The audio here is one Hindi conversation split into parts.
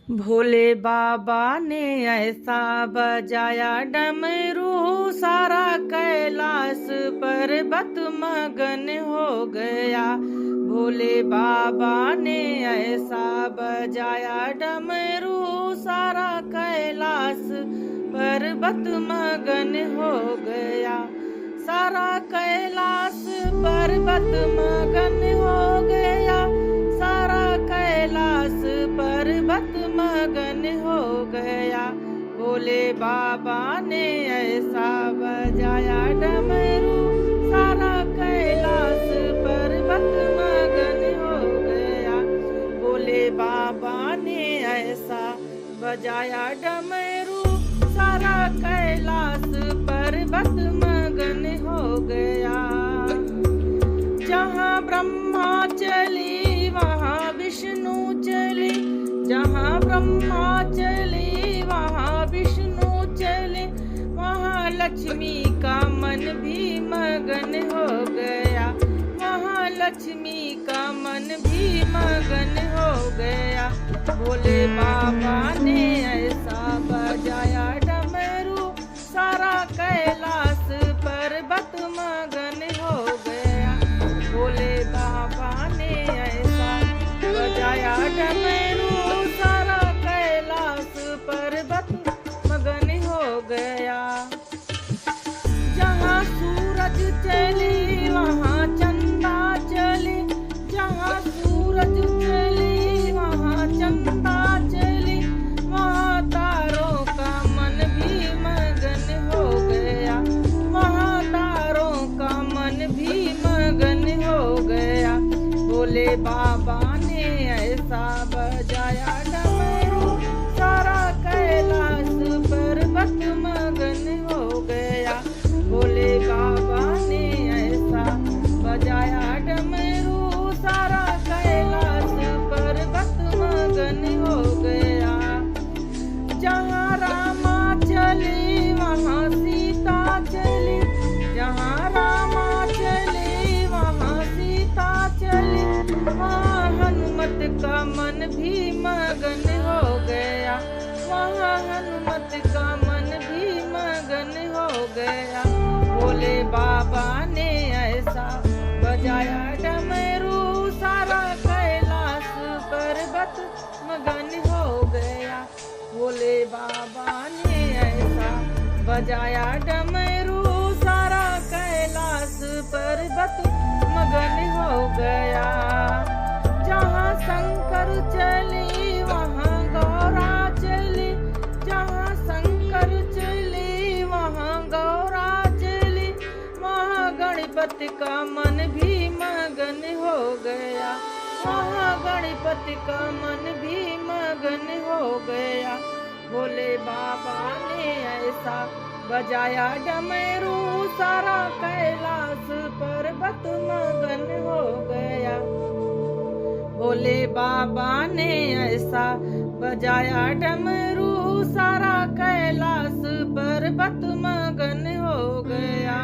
भोले बाबा ने ऐसा बजाया डमरू, सारा कैलाश पर्वत मगन हो गया। भोले बाबा ने ऐसा बजाया डमरू, सारा कैलाश पर्वत मगन हो गया। सारा कैलाश पर्वत मगन हो गया। सारा कैलाश पर्वत मगन हो गया। भोले बाबा ने ऐसा बजाया डमरू, सारा कैलाश पर्वत मगन हो गया। भोले बाबा ने ऐसा बजाया डमरू, सारा कैलाश पर्वत मगन हो गया। जहाँ ब्रह्मा चली वहाँ विष्णु चली, जहाँ ब्रह्मा चली वहाँ विष्णु चले, वहाँ लक्ष्मी का मन भी मगन हो गया। वहाँ लक्ष्मी का मन भी मगन हो गया। भोले बाबा ने ऐसा बजाया डमरू, सारा कैलाश पर्वत मगन हो गया। भोले बाबा ने ऐसा बजाया डमरू, सारा कैलाश पर्वत मगन हो गया। जहाँ सूरज चली वहाँ चंदा चली, जहाँ सूरज चली वहाँ चंदा चली, वहाँ तारों का मन भी मगन हो गया। वहाँ तारों का मन भी मगन हो गया। भोले बाबा ने ऐसा बजाया डमरू, सारा कैलाश पर्वत मगन हो गया। भोले बाबा ने ऐसा बजाया डमरू, सारा कैलाश पर्वत मगन हो गया। जहाँ रामा चली वहाँ सीता चली, जहाँ रामा चली वहाँ सीता चली, वहाँ हनुमत का मन भी मगन हो गया। वहाँ हनुमत का मन भी मगन हो गया। भोले बाबा ने ऐसा बजाया डमरू, सारा कैलाश पर्वत मगन हो गया। भोले बाबा ने ऐसा बजाया डमरू, सारा कैलाश पर्वत मगन हो गया। जहाँ शंकर चली वहाँ गौरा चली, जहाँ शंकर चली वहाँ गौरा चली, वहाँ गणपति का मन भी मगन हो गया। वहाँ गणपति का मन भी मगन हो गया। भोले बाबा ने ऐसा बजाया डमरू, सारा कैलाश पर्वत मगन हो गया। भोले बाबा ने ऐसा बजाया डमरू, सारा कैलाश पर्वत मगन हो गया।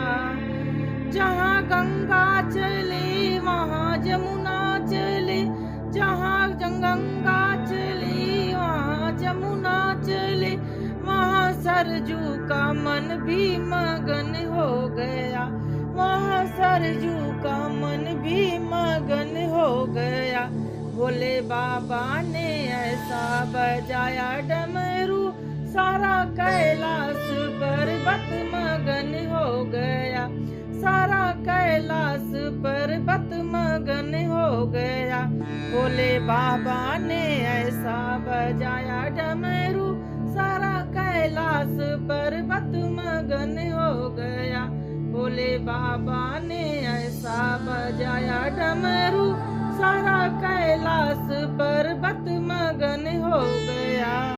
जहाँ गंगा चली वहाँ जमुना चली, जहाँ गंगा चली वहाँ जमुना चली, वहाँ सरजू का मन भी मगन हो गया। वहाँ सरजू का मन भी मगन हो गया। भोले बाबा ने ऐसा बजाया डमरू, सारा कैलाश पर्वत मगन हो गया। सारा कैलाश पर्वत मगन हो गया। भोले बाबा ने ऐसा बजाया डमरू, सारा कैलाश पर्वत मगन हो गया। भोले बाबा ने ऐसा बजाया डमरू, सारा कैलाश पर्वत मगन हो गया।